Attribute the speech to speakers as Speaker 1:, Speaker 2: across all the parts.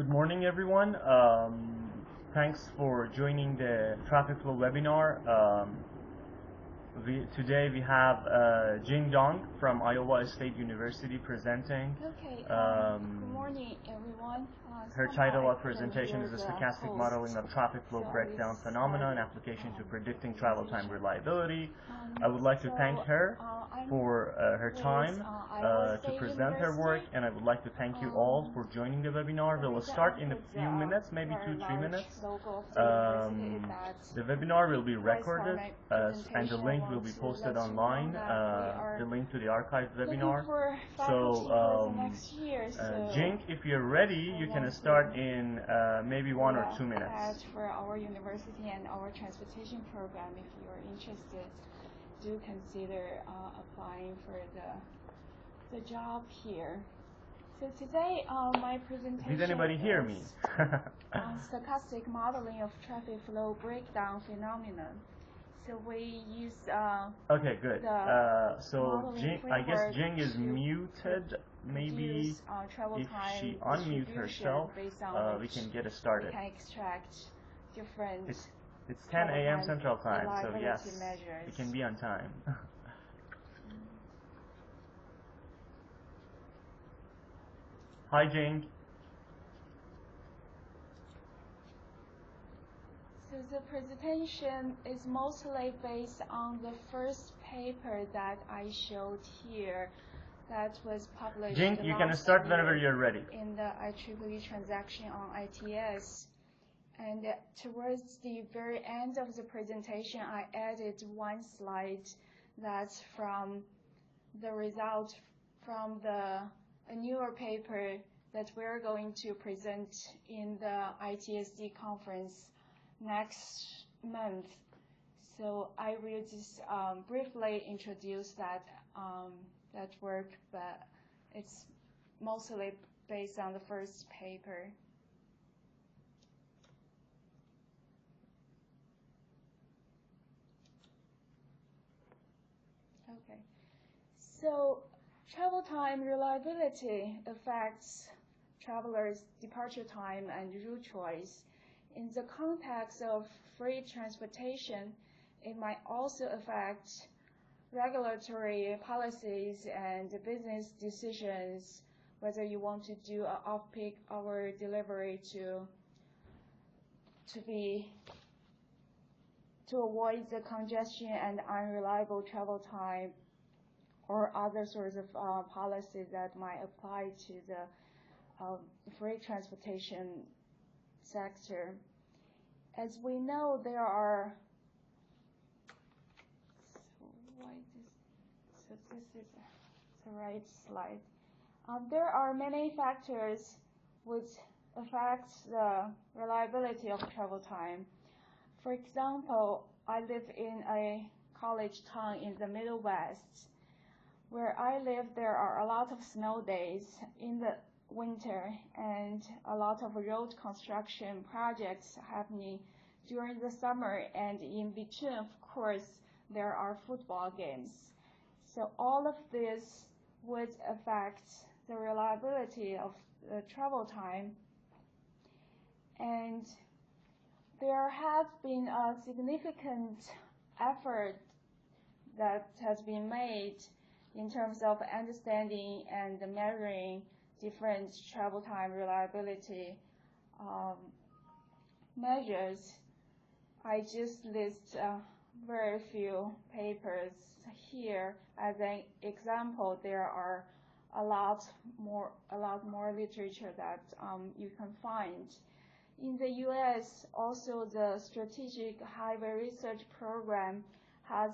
Speaker 1: Good morning, everyone. Thanks for joining the traffic flow webinar. Today we have Jing from Iowa State University presenting.
Speaker 2: Okay, good morning, everyone.
Speaker 1: Her title of presentation is the Stochastic Modeling of Traffic Flow Breakdown Phenomena and Application to Predicting Travel Time Reliability. I would like to thank her for her time to present her work, and I would like to thank you all for joining the webinar. We will start in a few minutes, maybe 2-3 minutes. The webinar will be recorded, and the link will be posted online, the link to the archived webinar. So, Jing, if you're ready, you can start in maybe 1 or 2 minutes.
Speaker 2: For our university and our transportation program, if you're interested, do consider applying for the job here. So today, my presentation
Speaker 1: Did anybody hear me?
Speaker 2: on stochastic modeling of traffic flow breakdown phenomenon. So we use
Speaker 1: okay, good. So Jing, I guess Jing is muted. Maybe if she unmutes herself, we can get it started.
Speaker 2: We can extract different.
Speaker 1: It's 10 a.m. Central Time, so yes, we can be on time. Hi, Jing.
Speaker 2: So the presentation is mostly based on the first paper that I showed here that was published.
Speaker 1: Jing, you can start whenever you're ready.
Speaker 2: In the IEEE transaction on ITS. And towards the very end of the presentation, I added one slide that's from the result from a newer paper that we're going to present in the ITSD conference next month. So I will just briefly introduce that work, but it's mostly based on the first paper. Okay, so travel time reliability affects travelers' departure time and route choice. In the context of free transportation, it might also affect regulatory policies and business decisions, whether you want to do an off-peak hour delivery to avoid the congestion and unreliable travel time, or other sorts of policies that might apply to the free transportation sector. As we know, there are this is the right slide. There are many factors which affect the reliability of travel time. For example, I live in a college town in the Middle West. Where I live, there are a lot of snow days in the winter and a lot of road construction projects happening during the summer, and in between, of course, there are football games. So all of this would affect the reliability of the travel time. And there has been a significant effort that has been made in terms of understanding and measuring different travel time reliability measures. I just list very few papers here as an example. There are a lot more literature that you can find. In the U.S., also the Strategic Highway Research Program has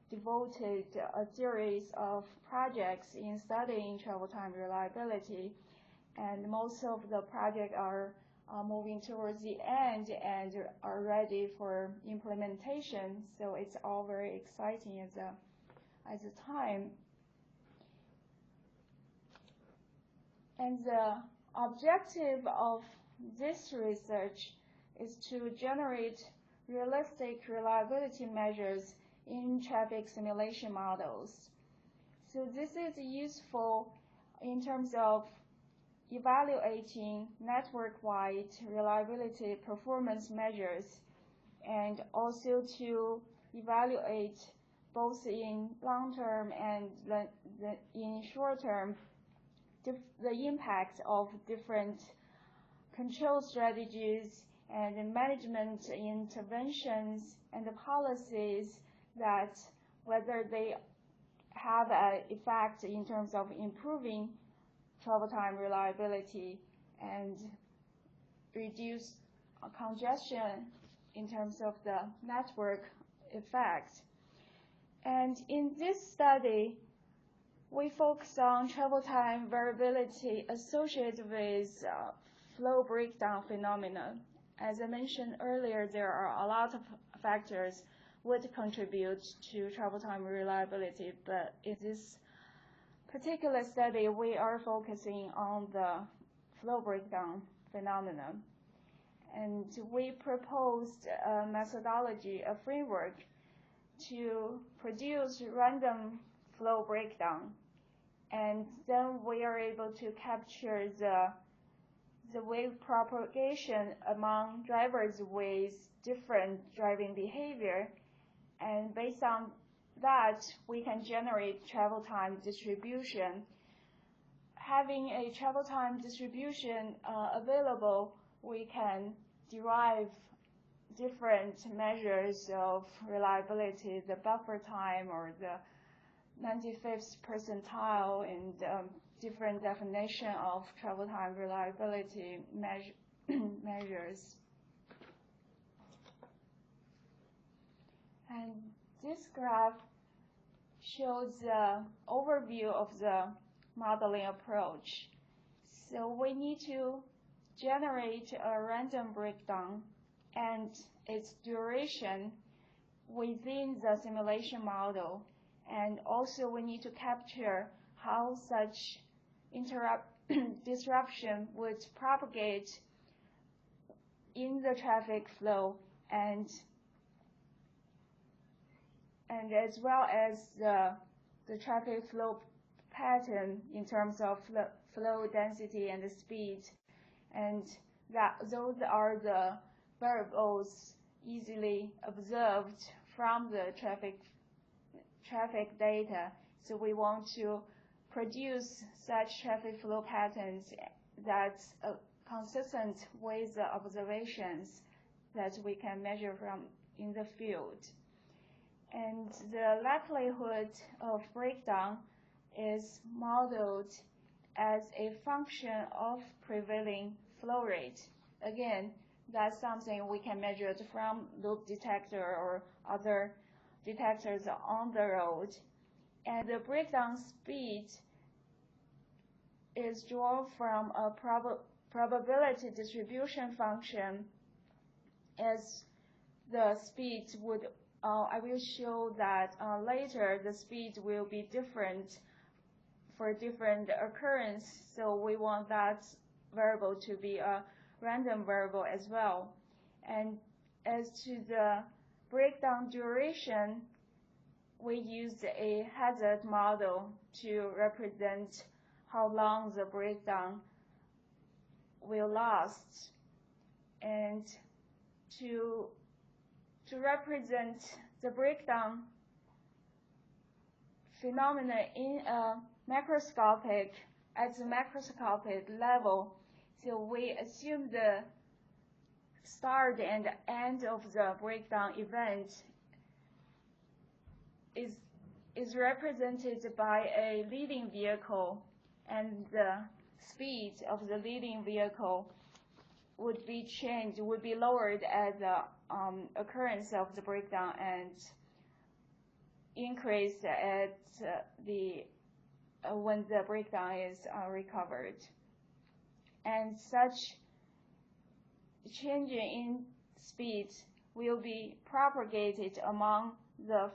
Speaker 2: devoted a series of projects in studying travel time reliability, and most of the projects are moving towards the end and are ready for implementation. So it's all very exciting as a time. And the objective of this research is to generate realistic reliability measures in traffic simulation models. So this is useful in terms of evaluating network-wide reliability performance measures, and also to evaluate both in long-term and in short-term the impact of different control strategies and management interventions and the policies, that whether they have an effect in terms of improving travel time reliability and reduce congestion in terms of the network effect. And in this study, we focus on travel time variability associated with flow breakdown phenomena. As I mentioned earlier, there are a lot of factors would contribute to travel time reliability, but in this particular study, we are focusing on the flow breakdown phenomena. And we proposed a methodology, a framework, to produce random flow breakdown. And then we are able to capture the wave propagation among drivers with different driving behavior. And based on that, we can generate travel time distribution. Having a travel time distribution available, we can derive different measures of reliability, the buffer time or the 95th percentile, and different definition of travel time reliability measures. And this graph shows the overview of the modeling approach. So we need to generate a random breakdown and its duration within the simulation model. And also we need to capture how such disruption would propagate in the traffic flow, and as well as the traffic flow pattern in terms of flow density and the speed. And those are the variables easily observed from the traffic data. So we want to produce such traffic flow patterns that's consistent with the observations that we can measure from in the field. And the likelihood of breakdown is modeled as a function of prevailing flow rate. Again, that's something we can measure from loop detector or other detectors on the road. And the breakdown speed is drawn from a probability distribution function, as the speed would, I will show that later, the speed will be different for different occurrence. So we want that variable to be a random variable as well. And as to the breakdown duration, we used a hazard model to represent how long the breakdown will last. And to represent the breakdown phenomena at the macroscopic level, so we assume the start and end of the breakdown event is represented by a leading vehicle, and the speed of the leading vehicle would be changed, would be lowered at the occurrence of the breakdown, and increased at when the breakdown is recovered. And such change in speed will be propagated among the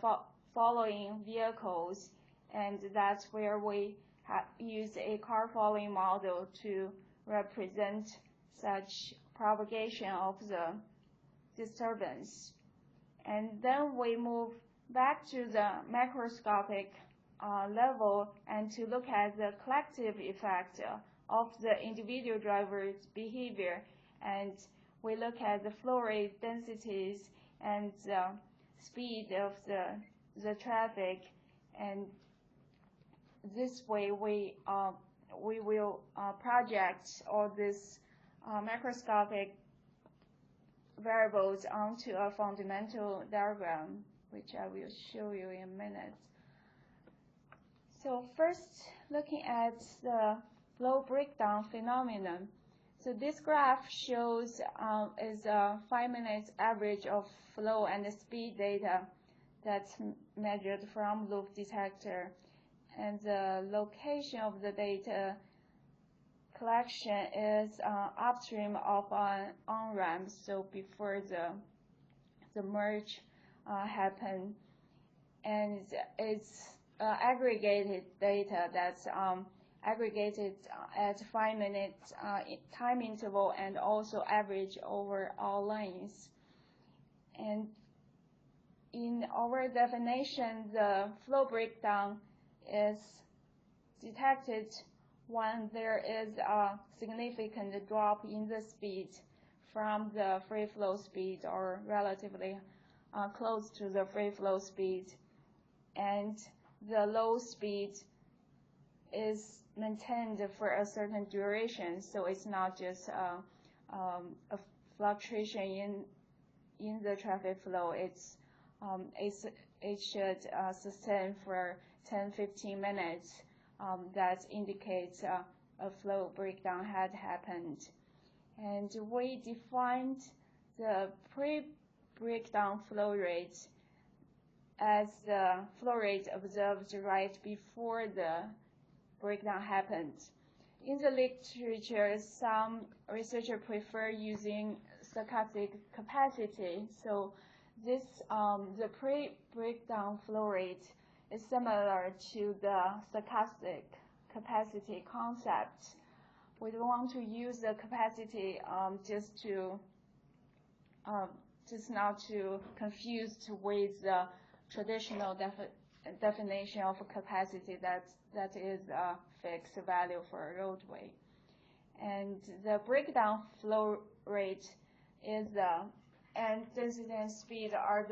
Speaker 2: following vehicles, and that's where we use a car following model to represent such propagation of the disturbance. And then we move back to the macroscopic level and to look at the collective effect of the individual driver's behavior, and we look at the flow rate, densities, and the speed of the traffic, and this way we will project all these macroscopic variables onto a fundamental diagram, which I will show you in a minute. So first, looking at the flow breakdown phenomenon. So this graph shows is a 5-minute average of flow and speed data that's measured from loop detector. And the location of the data collection is upstream of an on-ramp, so before the merge happen. And it's aggregated data that's aggregated at 5-minute time interval and also average over all lanes. And in our definition, the flow breakdown is detected when there is a significant drop in the speed from the free flow speed or relatively close to the free flow speed, and the low speed is maintained for a certain duration, so it's not just a fluctuation in the traffic flow. It should sustain for 10-15 minutes. That indicates a flow breakdown had happened. And we defined the pre-breakdown flow rate as the flow rate observed right before the breakdown happened. In the literature, some researchers prefer using stochastic capacity. So this the pre-breakdown flow rate is similar to the stochastic capacity concept. We don't want to use the capacity just not to confuse with the traditional definition of capacity that is a fixed value for a roadway. And the breakdown flow rate is and density and speed are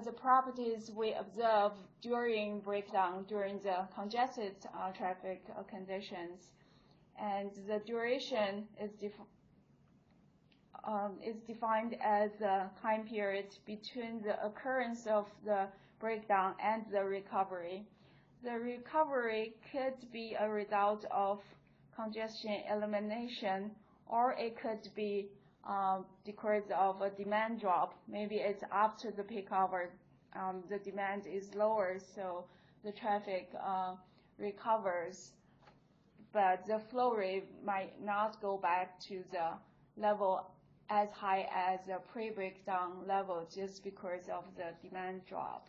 Speaker 2: the properties we observe during breakdown, during the congested traffic conditions. And the duration is defined as the time period between the occurrence of the breakdown and the recovery. The recovery could be a result of congestion elimination, or it could be because of a demand drop. Maybe it's after the peak hour, the demand is lower, so the traffic recovers, but the flow rate might not go back to the level as high as the pre-breakdown level just because of the demand drop.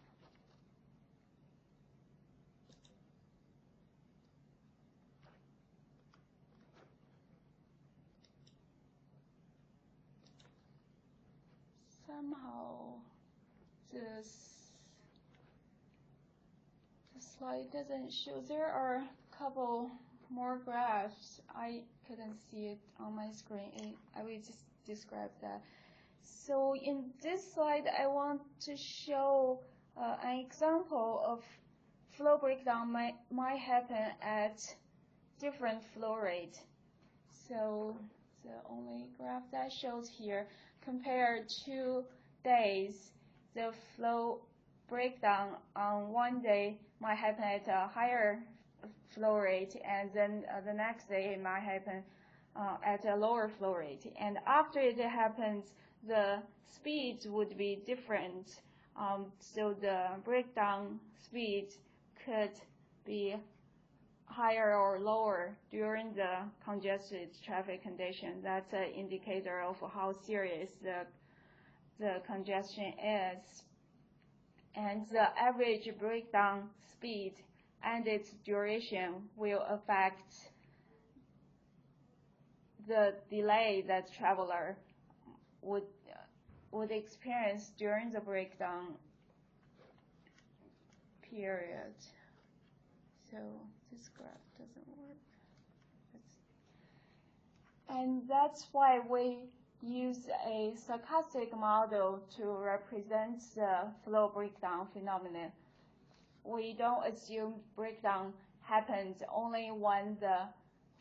Speaker 2: Somehow the slide doesn't show. There are a couple more graphs. I couldn't see it on my screen. I will just describe that. So in this slide, I want to show an example of flow breakdown might happen at different flow rate. So the only graph that shows here, compare 2 days, the flow breakdown on one day might happen at a higher flow rate, and then the next day it might happen at a lower flow rate. And after it happens, the speeds would be different. So the breakdown speed could be higher or lower during the congested traffic condition. That's an indicator of how serious the congestion is. And the average breakdown speed and its duration will affect the delay that traveler would experience during the breakdown period. so this graph doesn't work. And that's why we use a stochastic model to represent the flow breakdown phenomenon. We don't assume breakdown happens only when the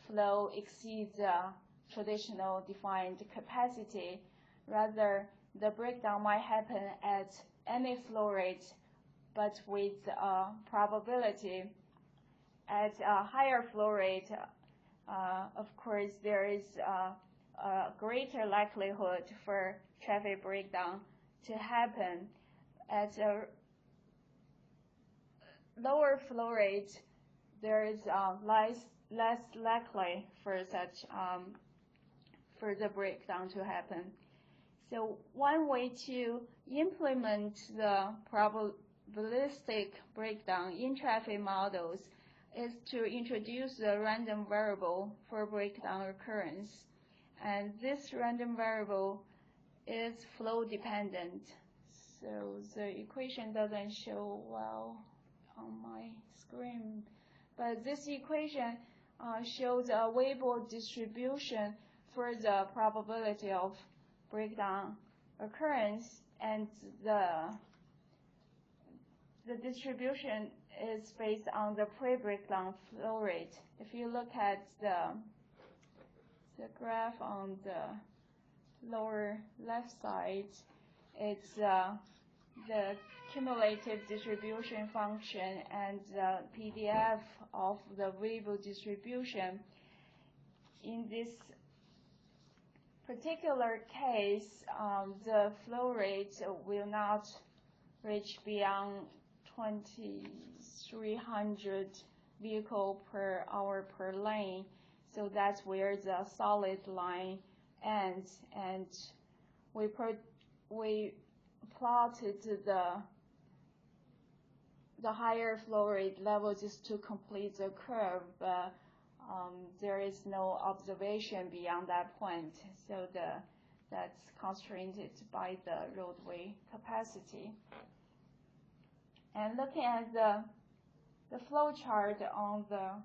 Speaker 2: flow exceeds the traditional defined capacity. Rather, the breakdown might happen at any flow rate, but with a probability. At a higher flow rate, of course, there is a greater likelihood for traffic breakdown to happen. At a lower flow rate, there is less likely for such further breakdown to happen. So one way to implement the probabilistic breakdown in traffic models is to introduce a random variable for breakdown occurrence. And this random variable is flow dependent. So the equation doesn't show well on my screen, but this equation shows a Weibull distribution for the probability of breakdown occurrence, and the distribution is based on the pre-breakdown flow rate. If you look at the graph on the lower left side, it's the cumulative distribution function and the PDF of the Weibull distribution. In this particular case, the flow rate will not reach beyond 2,300 vehicles per hour per lane. So that's where the solid line ends, and we plotted the higher flow rate level just to complete the curve, but there is no observation beyond that point, so that's constrained by the roadway capacity. And looking at the flow chart on the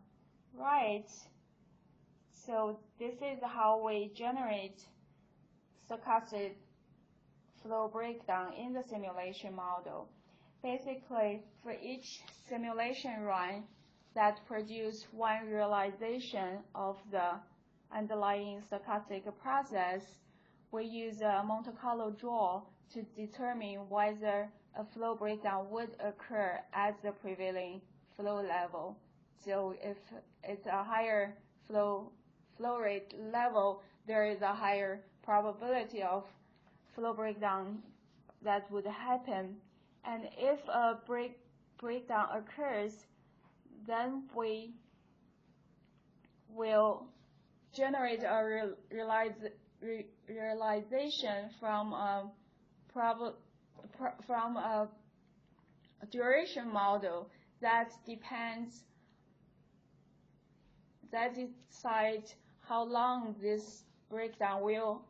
Speaker 2: right, so this is how we generate stochastic flow breakdown in the simulation model. Basically, for each simulation run that produces one realization of the underlying stochastic process, we use a Monte Carlo draw to determine whether a flow breakdown would occur at the prevailing flow level. So if it's a higher flow rate level, there is a higher probability of flow breakdown that would happen. And if a breakdown occurs, then we will generate a realization from a duration model that decides how long this breakdown will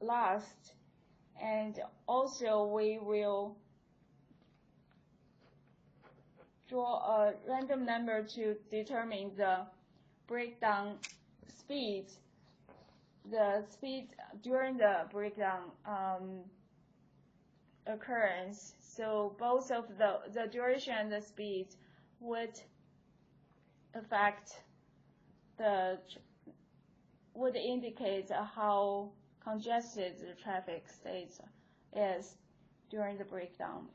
Speaker 2: last. And also we will draw a random number to determine the breakdown speed, the speed during the breakdown occurrence. So both of the duration and the speed would indicate how congested the traffic state is during the breakdown.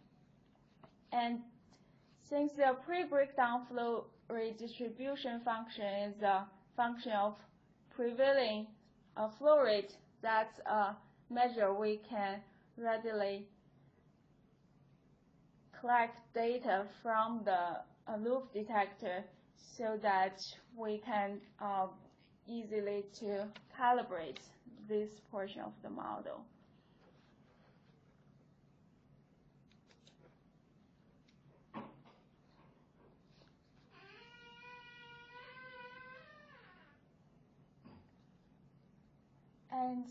Speaker 2: And since the pre-breakdown flow rate distribution function is a function of prevailing flow rate, that's a measure we can readily collect data from the loop detector so that we can easily to calibrate this portion of the model. And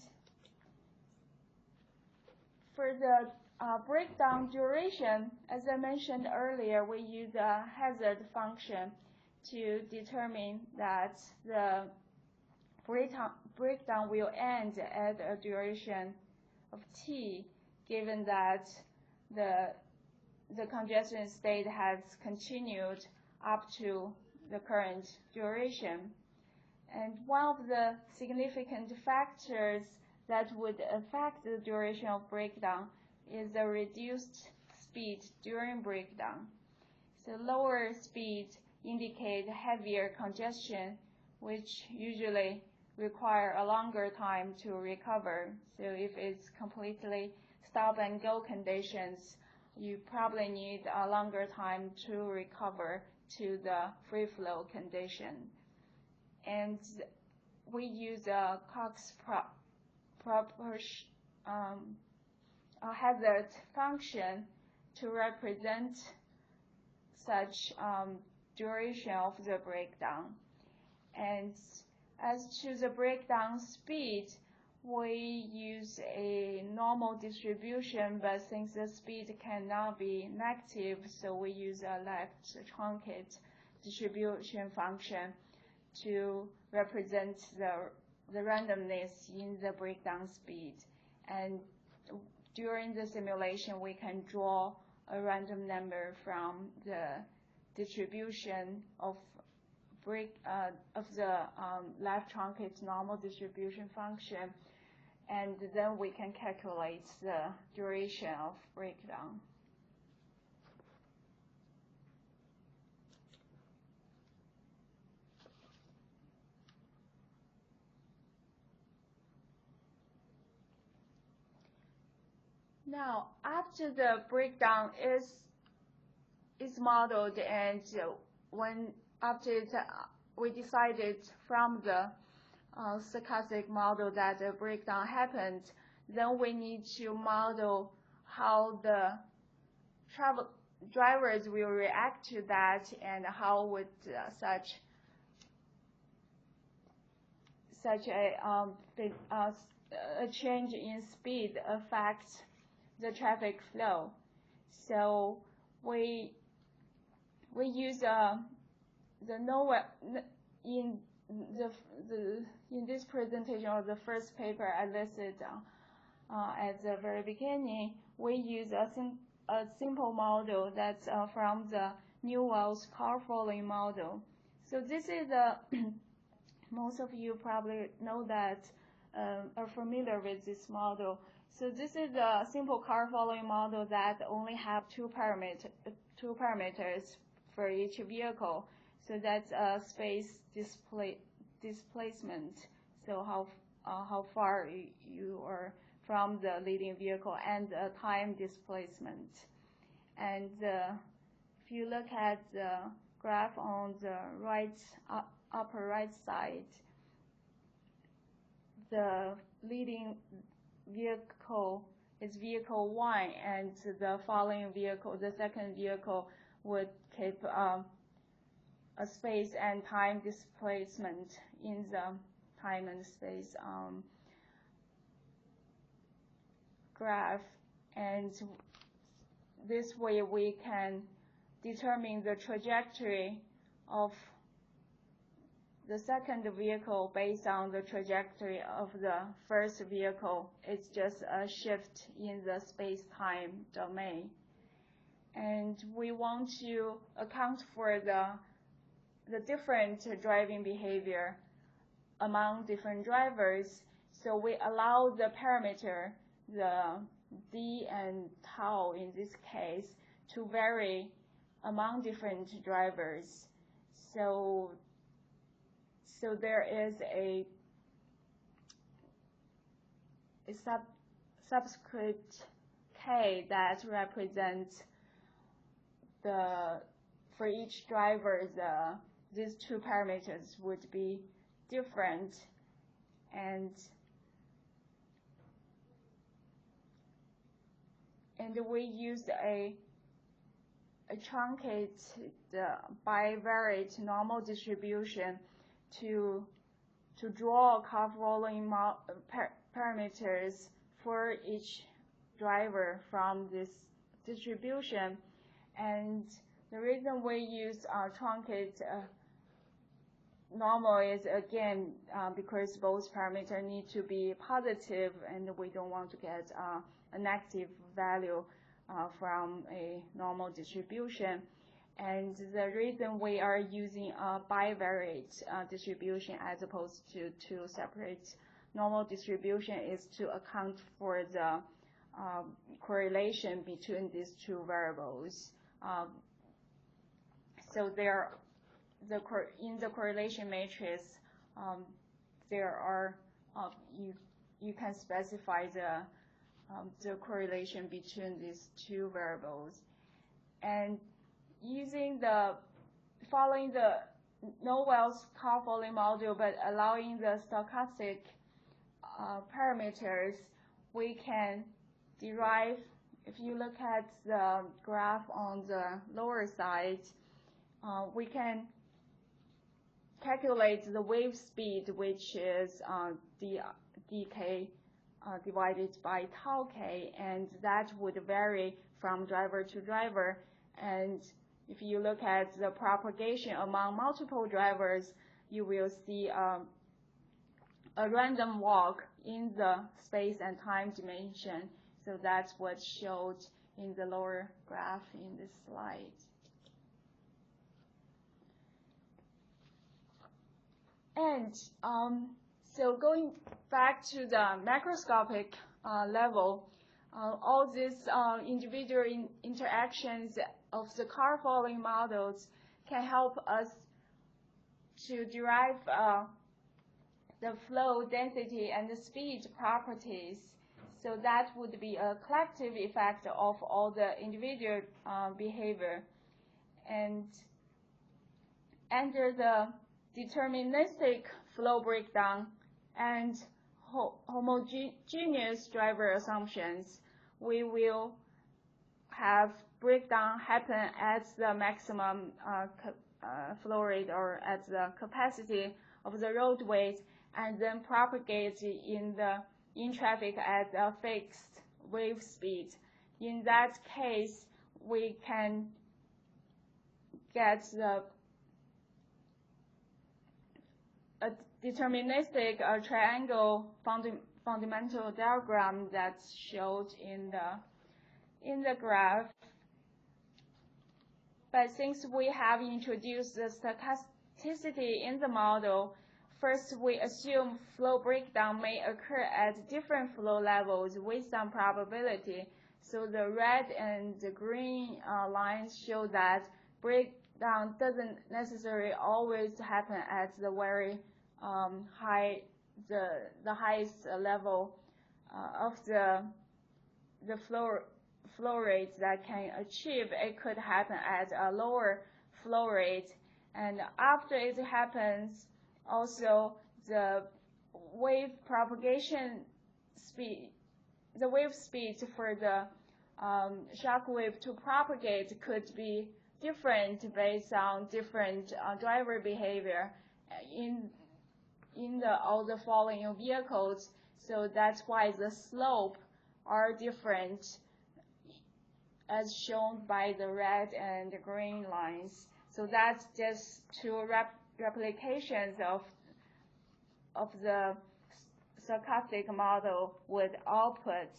Speaker 2: for the breakdown duration, as I mentioned earlier, we use a hazard function to determine that the breakdown will end at a duration of t, given that the congestion state has continued up to the current duration. And one of the significant factors that would affect the duration of breakdown is the reduced speed during breakdown. So lower speed indicate heavier congestion, which usually require a longer time to recover. So if it's completely stop and go conditions, you probably need a longer time to recover to the free flow condition. And we use a Cox hazard function to represent such duration of the breakdown. And as to the breakdown speed, we use a normal distribution, but since the speed cannot be negative, so we use a left truncate distribution function to represent the randomness in the breakdown speed. And during the simulation, we can draw a random number from the distribution of the left truncate normal distribution function, and then we can calculate the duration of breakdown. Now, after the breakdown is modeled, and we decided from the stochastic model that the breakdown happened, then we need to model how the drivers will react to that, and how would such a change in speed affect the traffic flow. So we use in this presentation, or the first paper I listed at the very beginning, we use a simple model that's from the Newell's car following model. So this is most of you probably know that, are familiar with this model. So this is a simple car following model that only have two parameters for each vehicle. So that's space displacement. So how far you are from the leading vehicle, and time displacement. And if you look at the graph on the upper right side, the leading vehicle is vehicle 1, and the following vehicle, the second vehicle, would keep a space and time displacement in the time and space graph. And this way we can determine the trajectory of the second vehicle based on the trajectory of the first vehicle. It's just a shift in the space-time domain. And we want to account for the different driving behavior among different drivers. So we allow the parameter, the d and tau in this case, to vary among different drivers. So there is a subscript k that represents for each driver, these two parameters would be different, and we used a truncated bivariate normal distribution to draw car following parameters for each driver from this distribution. And the reason we use truncated normal is, again, because both parameters need to be positive, and we don't want to get a negative value from a normal distribution. And the reason we are using a bivariate distribution as opposed to two separate normal distribution is to account for the correlation between these two variables. So in the correlation matrix, there are you can specify the correlation between these two variables, and following the Noel's car-following model, but allowing the stochastic parameters, we can derive. If you look at the graph on the lower side, we can calculate the wave speed, which is dk divided by tau k, and that would vary from driver to driver. And if you look at the propagation among multiple drivers, you will see a random walk in the space and time dimension. So that's what's showed in the lower graph in this slide. And so going back to the macroscopic level, all these individual interactions of the car-following models can help us to derive the flow, density, and the speed properties. So that would be a collective effect of all the individual behavior. And under the deterministic flow breakdown and homogeneous driver assumptions, we will have breakdown happen at the maximum flow rate or at the capacity of the roadways, and then propagate in traffic at a fixed wave speed. In that case, we can get a deterministic triangle fundamental diagram that's showed in the graph. But since we have introduced the stochasticity in the model, first we assume flow breakdown may occur at different flow levels with some probability. So the red and the green lines show that breakdown doesn't necessarily always happen at the very the highest level of the flow rate that can achieve. It could happen at a lower flow rate, and after it happens, also the wave propagation speed, the wave speed for the shock wave to propagate could be different based on different driver behavior in all the following vehicles. So that's why the slope are different, as shown by the red and the green lines. So that's just two replications of the stochastic model with output.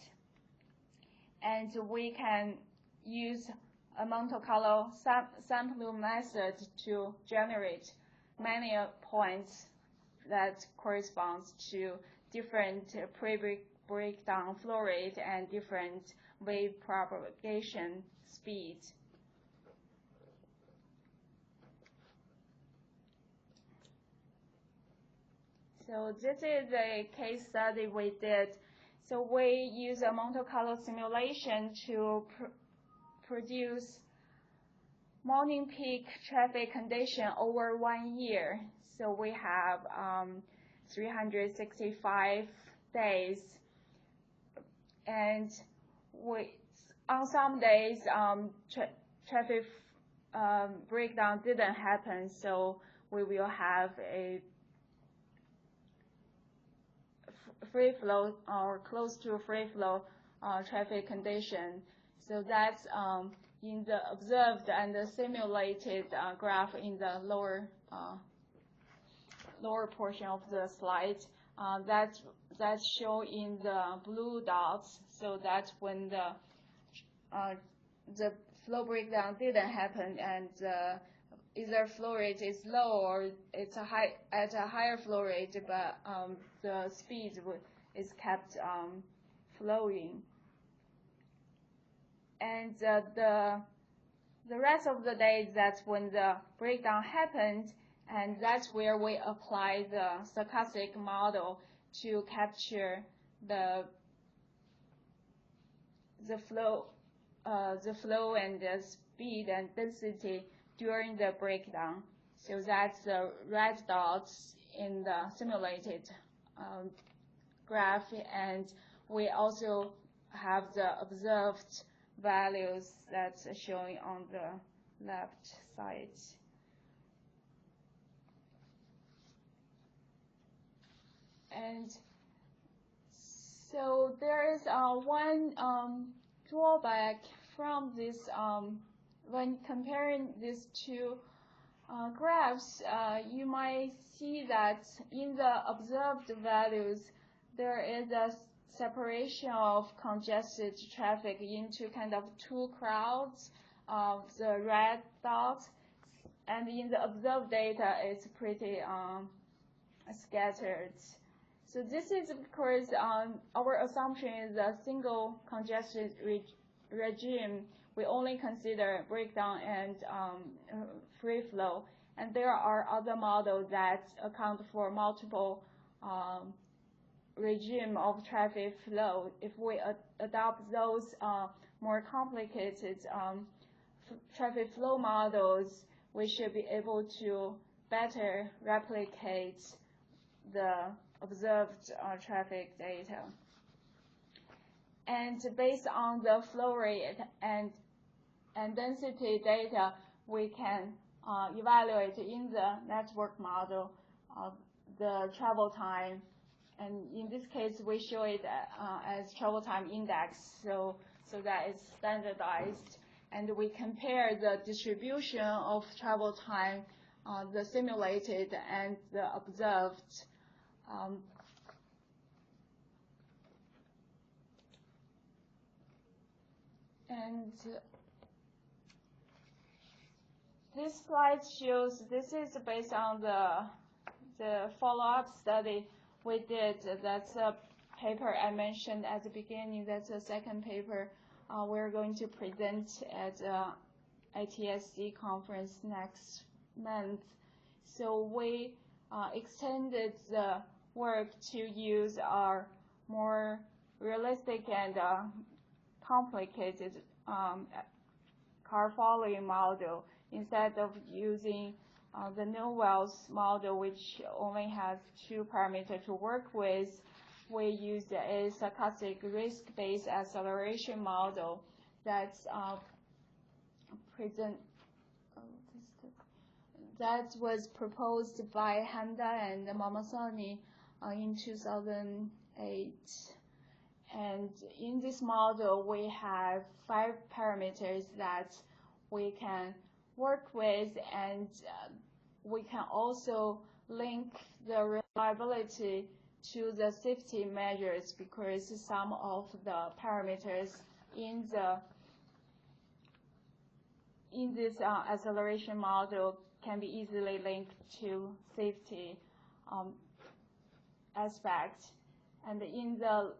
Speaker 2: And we can use a Monte Carlo sampling method to generate many points that corresponds to different pre-breakdown flow rate and different wave propagation speed. So this is a case study we did. So we use a Monte Carlo simulation to produce morning peak traffic condition over 1 year. So we have 365 days, and on some days traffic breakdown didn't happen, so we will have a free flow or close to free flow traffic condition. So that's in the observed and the simulated graph in the lower lower portion of the slide. That's shown in the blue dots. So that's when the flow breakdown didn't happen, and either flow rate is low or it's at a higher flow rate, but the speed is kept flowing. And the rest of the day, that's when the breakdown happened, and that's where we apply the stochastic model to capture the flow and the speed and density during the breakdown. So that's the red dots in the simulated graph, and we also have the observed values that's showing on the left side. And so there is one drawback from this when comparing these two graphs. You might see that in the observed values, there is a separation of congested traffic into kind of two crowds of the red dots, and in the observed data, it's pretty scattered. So this is because our assumption is a single congested regime. We only consider breakdown and free flow, and there are other models that account for multiple regime of traffic flow. If we adopt those more complicated traffic flow models, we should be able to better replicate the observed traffic data. And based on the flow rate and density data, we can evaluate in the network model the travel time. And in this case, we show it as travel time index, so that it's standardized. And we compare the distribution of travel time, the simulated and the observed. And this slide shows, this is based on the follow-up study we did. That's a paper I mentioned at the beginning. That's a second paper we're going to present at ITSC conference next month. So we extended the work to use our more realistic and complicated car following model. Instead of using the Newell's model, which only has two parameters to work with, we used a stochastic risk-based acceleration model that's that was proposed by Handa and Mamasani in 2008. And in this model, we have 5 parameters that we can work with, and we can also link the reliability to the safety measures, because some of the parameters in this acceleration model can be easily linked to safety aspect. And in the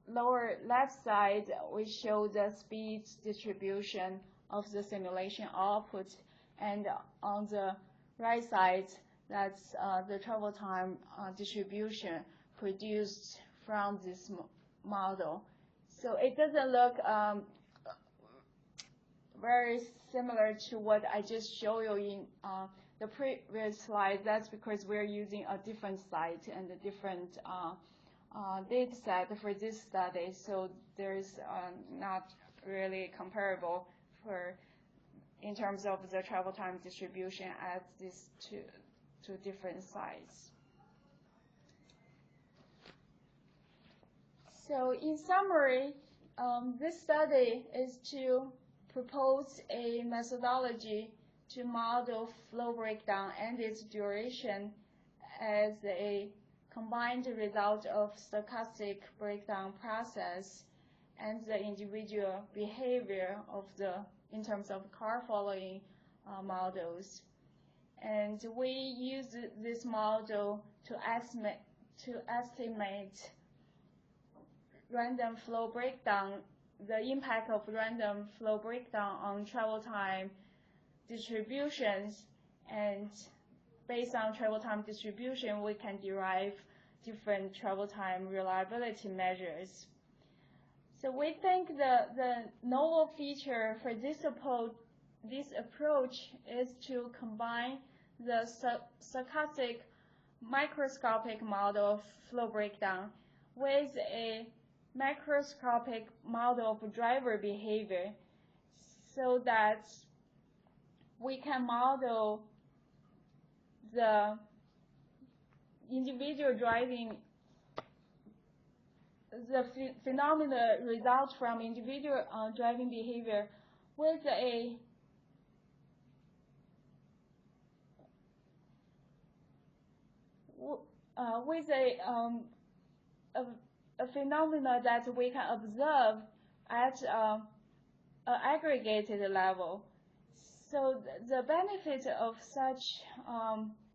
Speaker 2: lower left side, we show the speed distribution of the simulation output, and on the right side, that's the travel time distribution produced from this model. So it doesn't look very similar to what I just showed you in the previous slide. That's because we're using a different site and a different data set for this study, so there's not really comparable in terms of the travel time distribution at these two different sites. So in summary, this study is to propose a methodology to model flow breakdown and its duration as a combined result of stochastic breakdown process and the individual behavior of in terms of car following models. And we use this model to estimate random flow breakdown, the impact of random flow breakdown on travel time distributions, and based on travel time distribution, we can derive different travel time reliability measures. So we think the novel feature for this approach is to combine the stochastic microscopic model of flow breakdown with a macroscopic model of driver behavior so that we can model the individual driving, the phenomena result from individual driving behavior with a phenomena that we can observe at an aggregated level. So the benefit of such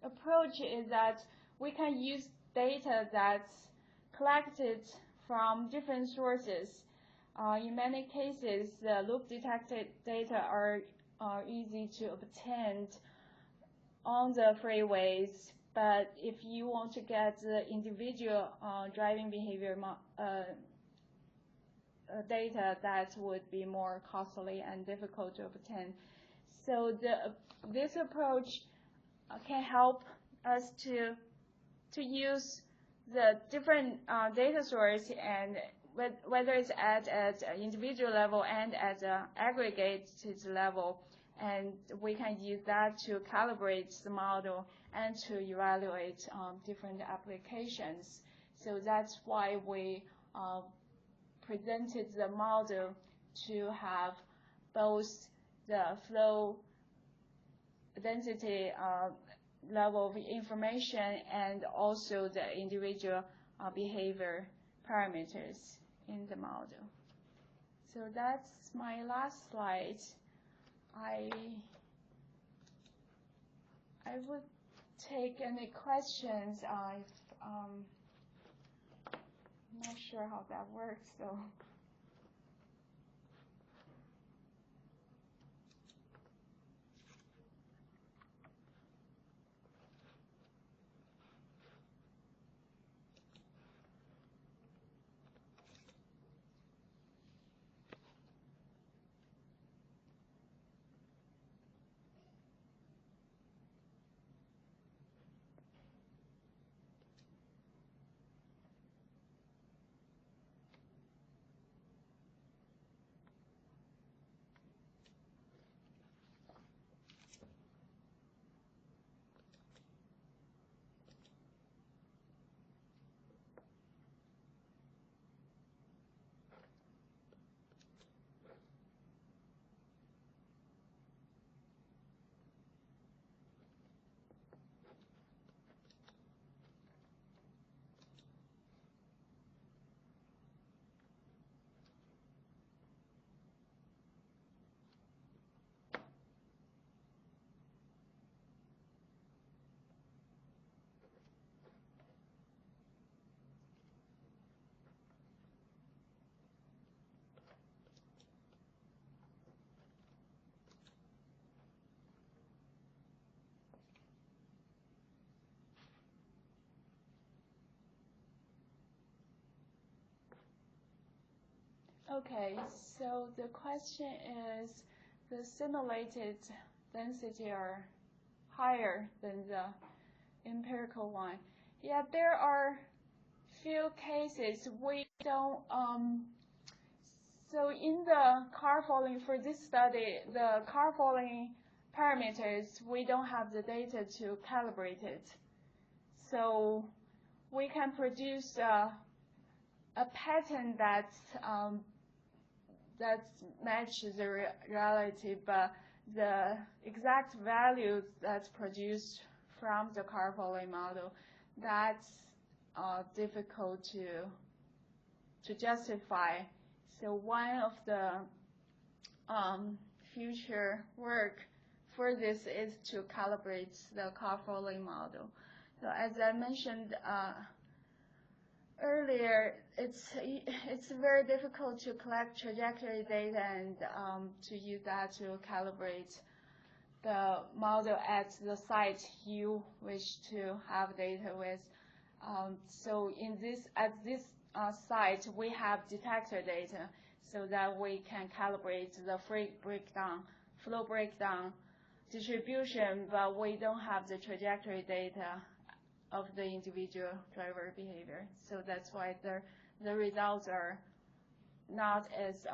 Speaker 2: approach is that we can use data that's collected from different sources. In many cases, the loop detected data are easy to obtain on the freeways. But if you want to get the individual driving behavior data, that would be more costly and difficult to obtain. So this approach can help us to use the different data source, and whether it's at an individual level and at an aggregated level, and we can use that to calibrate the model and to evaluate different applications. So that's why we presented the model to have both the flow density level of information and also the individual behavior parameters in the model. So that's my last slide. I would take any questions. I'm not sure how that works, so. Okay, so the question is, the simulated density are higher than the empirical one. Yeah, there are few cases we don't, so in the car following, for this study, the car following parameters, we don't have the data to calibrate it. So we can produce a pattern that matches the reality, but the exact values that's produced from the car following model, that's difficult to justify. So one of the future work for this is to calibrate the car following model. So as I mentioned earlier, it's very difficult to collect trajectory data and to use that to calibrate the model at the site you wish to have data with. So at this site, we have detector data so that we can calibrate the flow breakdown distribution, but we don't have the trajectory data of the individual driver behavior. So that's why the results are not as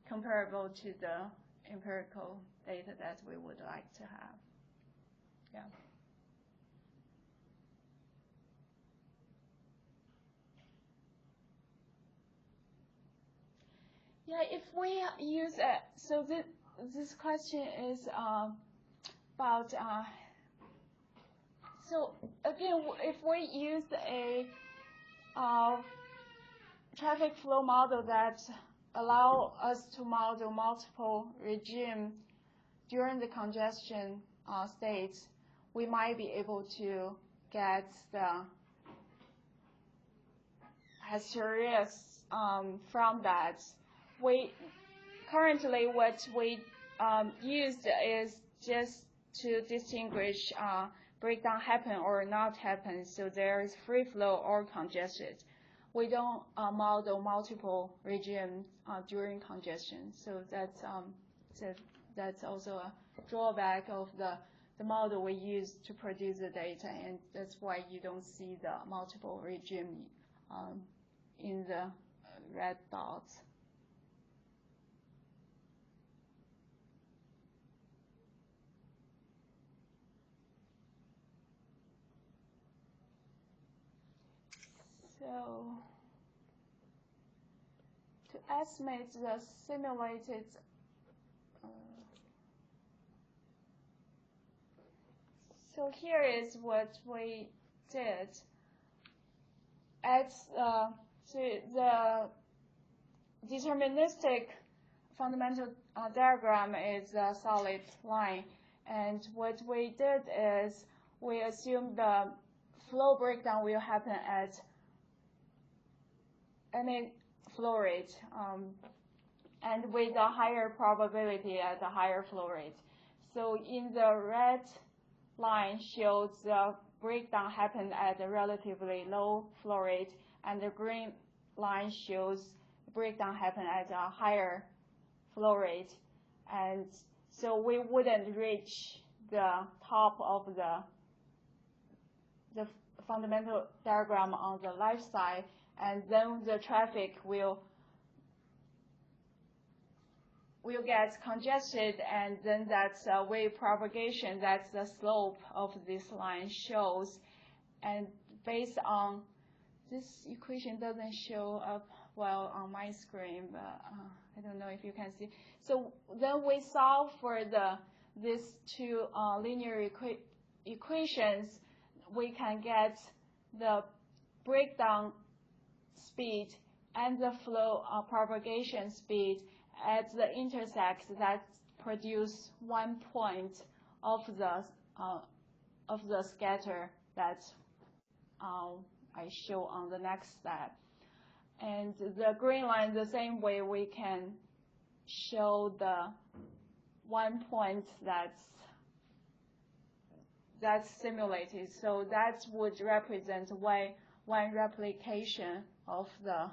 Speaker 2: comparable to the empirical data that we would like to have. Yeah. Yeah, if we use so this question is about so again, if we use a traffic flow model that allow us to model multiple regime during the congestion states, we might be able to get the hysteresis from that. Currently what we used is just to distinguish breakdown happen or not happen, so there is free flow or congested. We don't model multiple regimes during congestion, so that's also a drawback of the model we use to produce the data, and that's why you don't see the multiple regime in the red dots. So to estimate the simulated so here is what we did. The deterministic fundamental diagram is a solid line, and what we did is we assumed the flow breakdown will happen at any flow rate, and with a higher probability at a higher flow rate. So in the red line shows the breakdown happened at a relatively low flow rate, and the green line shows breakdown happened at a higher flow rate. And so we wouldn't reach the top of the fundamental diagram on the left side, and then the traffic will get congested, and then that's a wave propagation. That's the slope of this line shows. And based on this equation doesn't show up well on my screen, but I don't know if you can see. So then we solve for these two linear equations. We can get the breakdown speed and the flow propagation speed at the intersect that produce 1 point of the scatter that I show on the next step. And the green line, the same way we can show the 1 point that's simulated. So that would represent one replication of the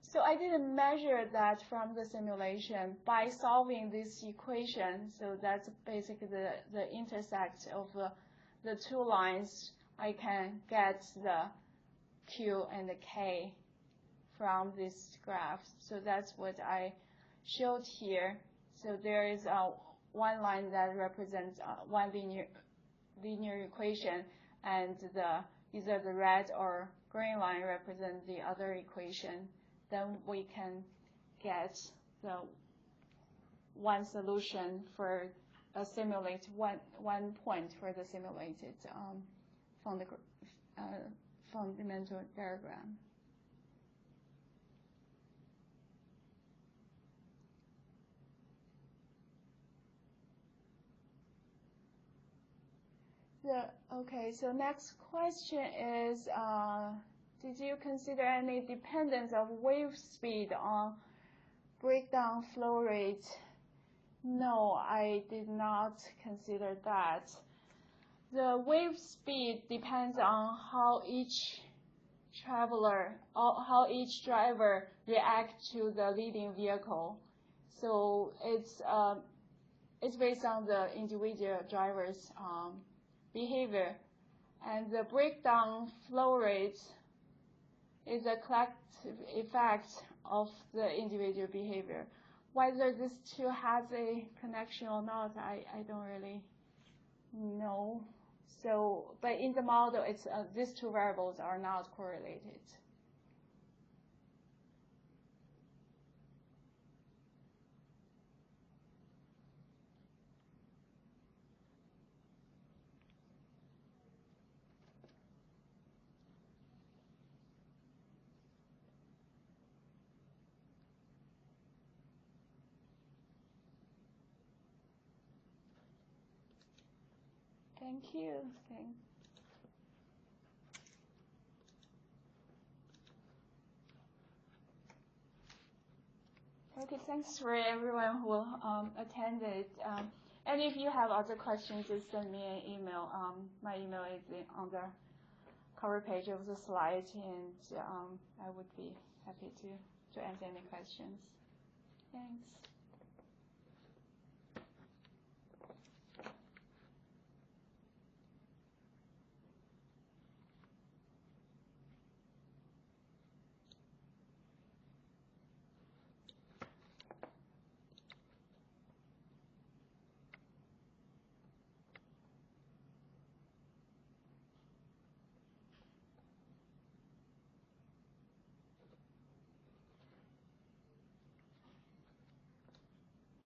Speaker 2: So I didn't measure that from the simulation by solving this equation. So that's basically the intersect of the two lines. I can get the Q and the K from this graph. So that's what I showed here. So there is one line that represents one linear equation, and either the red or green line represent the other equation. Then we can get the one solution for a simulate one point for the simulated fundamental diagram. Okay, so next question is, did you consider any dependence of wave speed on breakdown flow rate? No, I did not consider that. The wave speed depends on how each driver reacts to the leading vehicle. So it's based on the individual driver's behavior. And the breakdown flow rate is a collective effect of the individual behavior. Whether this two has a connection or not, I don't really know. So, but in the model, it's these two variables are not correlated. Thank you. Okay, thanks for everyone who attended. And if you have other questions, just send me an email. My email is on the cover page of the slide, and I would be happy to answer any questions. Thanks.